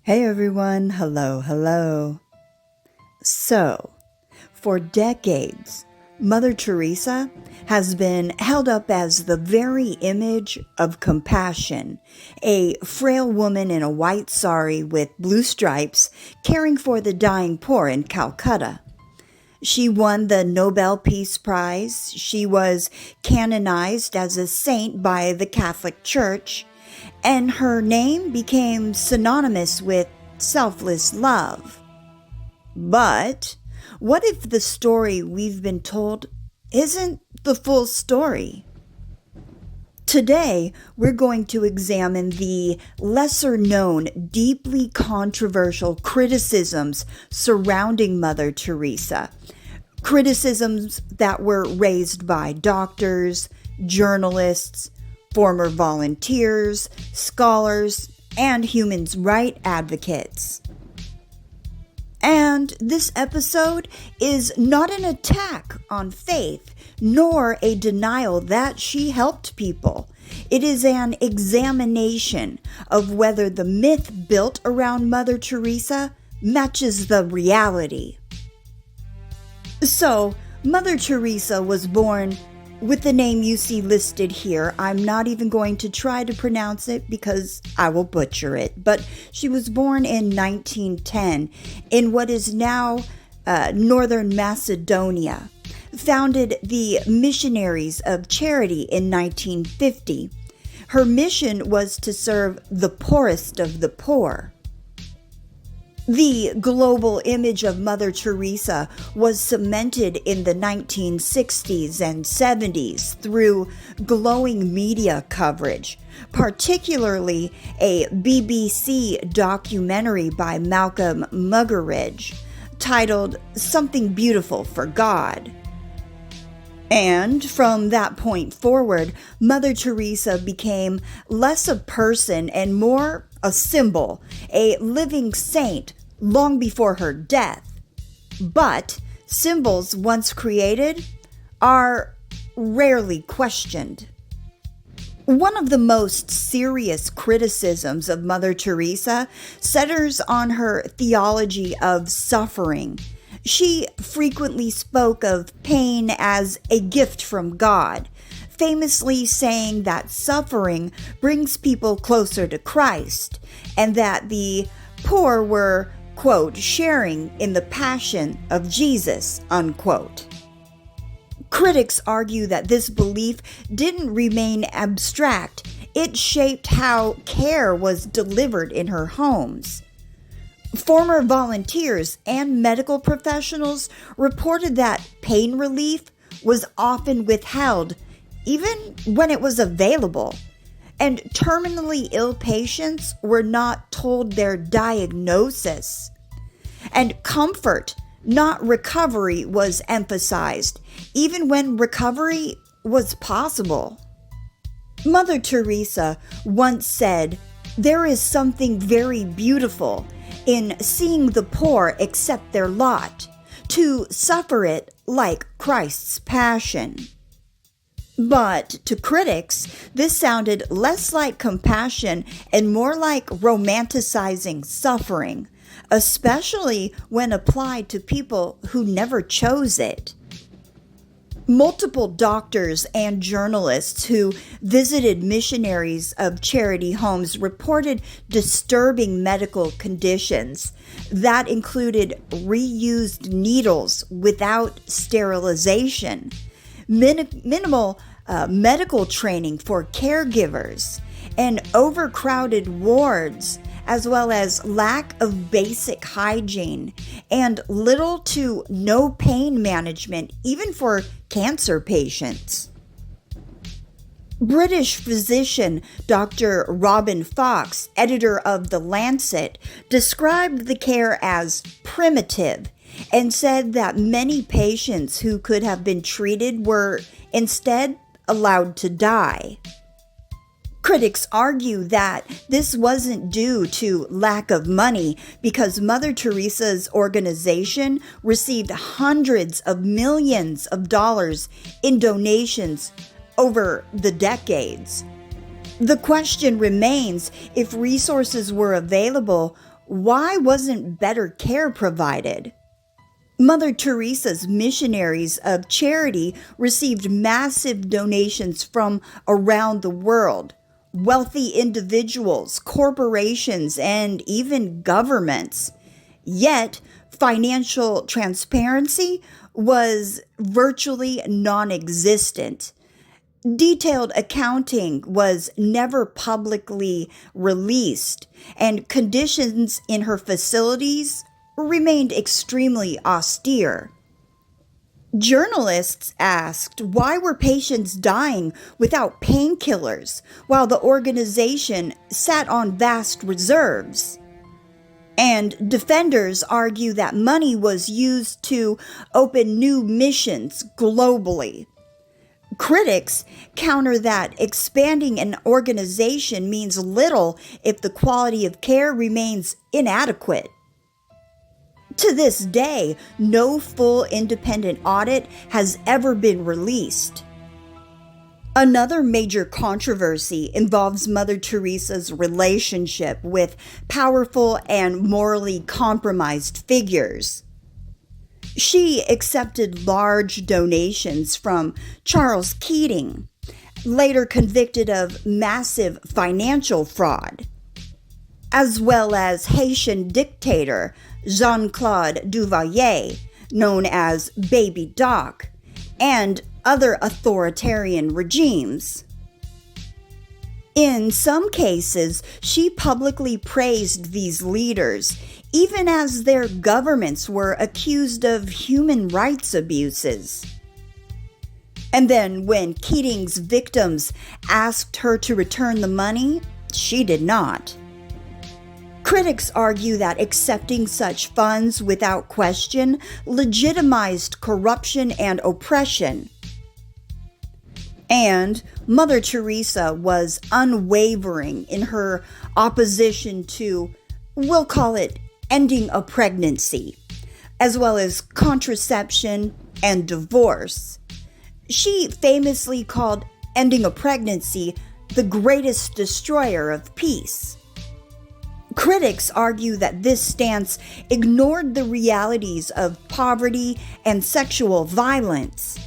Hey everyone, hello. So, for decades, Mother Teresa has been held up as the very image of compassion, a frail woman in a white sari with blue stripes caring for the dying poor in Calcutta. She won the Nobel Peace Prize. She was canonized as a saint by the Catholic Church, and her name became synonymous with selfless love. But what if the story we've been told isn't the full story? Today, we're going to examine the lesser known, deeply controversial criticisms surrounding Mother Teresa. Criticisms that were raised by doctors, journalists, former volunteers, scholars, and human rights advocates. And this episode is not an attack on faith, nor a denial that she helped people. It is an examination of whether the myth built around Mother Teresa matches the reality. So, Mother Teresa was born with the name you see listed here. I'm not even going to try to pronounce it because I will butcher it. But she was born in 1910 in what is now Northern Macedonia. Founded the Missionaries of Charity in 1950. Her mission was to serve the poorest of the poor. The global image of Mother Teresa was cemented in the 1960s and 70s through glowing media coverage, particularly a BBC documentary by Malcolm Muggeridge titled Something Beautiful for God. And from that point forward, Mother Teresa became less a person and more a symbol, a living saint long before her death. But symbols once created are rarely questioned. One of the most serious criticisms of Mother Teresa centers on her theology of suffering. She frequently spoke of pain as a gift from God, famously saying that suffering brings people closer to Christ, and that the poor were, quote, sharing in the passion of Jesus, unquote. Critics argue that this belief didn't remain abstract. It shaped how care was delivered in her homes. Former volunteers and medical professionals reported that pain relief was often withheld, even when it was available, and terminally ill patients were not told their diagnosis. And comfort, not recovery, was emphasized, even when recovery was possible. Mother Teresa once said, "There is something very beautiful in seeing the poor accept their lot, to suffer it like Christ's passion." But to critics, this sounded less like compassion and more like romanticizing suffering, especially when applied to people who never chose it. Multiple doctors and journalists who visited Missionaries of Charity homes reported disturbing medical conditions that included reused needles without sterilization, minimal medical training for caregivers, and overcrowded wards, as well as lack of basic hygiene and little to no pain management, even for cancer patients. British physician Dr. Robin Fox, editor of The Lancet, described the care as primitive and said that many patients who could have been treated were instead allowed to die. Critics argue that this wasn't due to lack of money because Mother Teresa's organization received hundreds of millions of dollars in donations over the decades. The question remains, if resources were available, why wasn't better care provided? Mother Teresa's missionaries of charity received massive donations from around the world, wealthy individuals, corporations, and even governments. Yet, financial transparency was virtually non-existent. Detailed accounting was never publicly released, and conditions in her facilities remained extremely austere. Journalists asked why were patients dying without painkillers while the organization sat on vast reserves. And defenders argue that money was used to open new missions globally. Critics counter that expanding an organization means little if the quality of care remains inadequate. To this day, no full independent audit has ever been released. Another major controversy involves Mother Teresa's relationship with powerful and morally compromised figures. She accepted large donations from Charles Keating, later convicted of massive financial fraud, as well as Haitian dictator Jean-Claude Duvalier, known as Baby Doc, and other authoritarian regimes. In some cases, she publicly praised these leaders, even as their governments were accused of human rights abuses. And then, when Keating's victims asked her to return the money, she did not. Critics argue that accepting such funds without question legitimized corruption and oppression. And Mother Teresa was unwavering in her opposition to, we'll call it, ending a pregnancy, as well as contraception and divorce. She famously called ending a pregnancy the greatest destroyer of peace. Critics argue that this stance ignored the realities of poverty and sexual violence,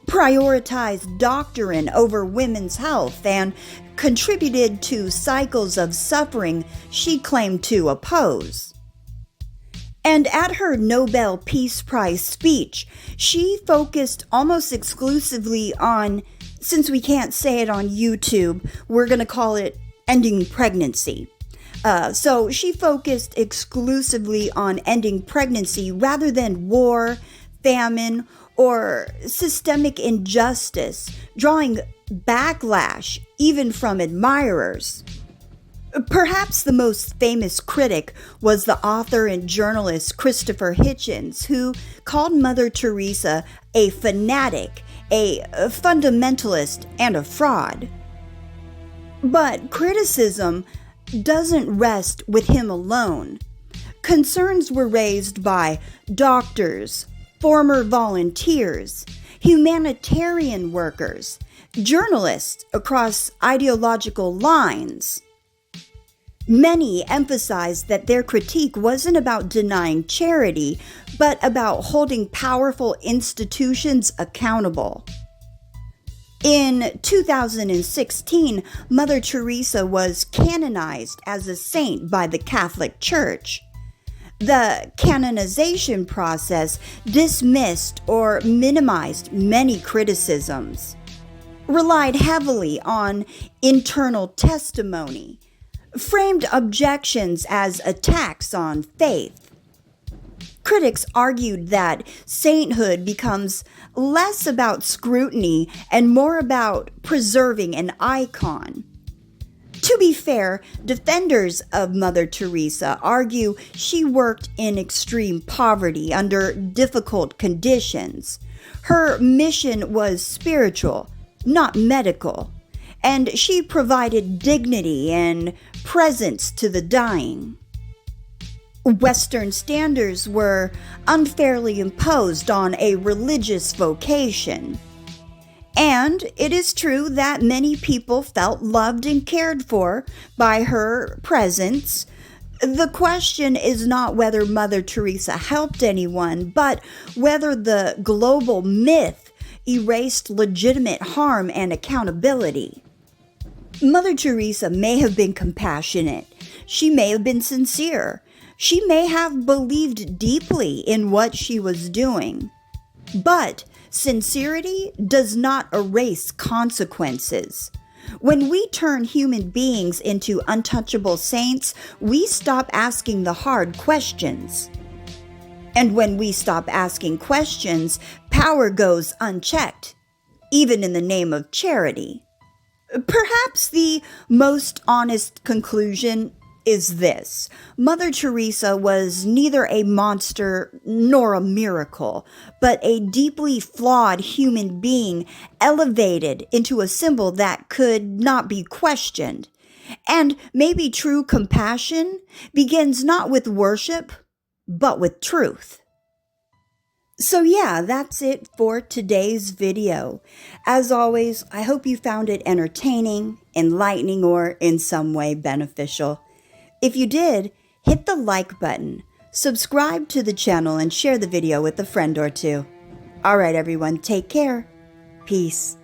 prioritized doctrine over women's health, and contributed to cycles of suffering she claimed to oppose. And at her Nobel Peace Prize speech, she focused almost exclusively on, since we can't say it on YouTube, we're going to call it ending pregnancy. So she focused exclusively on ending pregnancy rather than war, famine, or systemic injustice, drawing backlash even from admirers. Perhaps the most famous critic was the author and journalist Christopher Hitchens, who called Mother Teresa a fanatic, a fundamentalist, and a fraud. But criticism doesn't rest with him alone. Concerns were raised by doctors, former volunteers, humanitarian workers, journalists across ideological lines. Many emphasized that their critique wasn't about denying charity, but about holding powerful institutions accountable. In 2016, Mother Teresa was canonized as a saint by the Catholic Church. The canonization process dismissed or minimized many criticisms, relied heavily on internal testimony, framed objections as attacks on faith. Critics argued that sainthood becomes less about scrutiny and more about preserving an icon. To be fair, defenders of Mother Teresa argue she worked in extreme poverty under difficult conditions. Her mission was spiritual, not medical, and she provided dignity and presence to the dying. Western standards were unfairly imposed on a religious vocation. And it is true that many people felt loved and cared for by her presence, The question is not whether Mother Teresa helped anyone, but whether the global myth erased legitimate harm and accountability. Mother Teresa may have been compassionate. She may have been sincere. She may have believed deeply in what she was doing. But sincerity does not erase consequences. When we turn human beings into untouchable saints, we stop asking the hard questions. And when we stop asking questions, power goes unchecked, even in the name of charity. Perhaps the most honest conclusion is this: Mother Teresa was neither a monster nor a miracle, but a deeply flawed human being elevated into a symbol that could not be questioned. And maybe true compassion begins not with worship, but with truth. So yeah, that's it for today's video. As always, I hope you found it entertaining, enlightening, or in some way beneficial. If you did, hit the like button, subscribe to the channel, and share the video with a friend or two. Alright everyone, take care. Peace.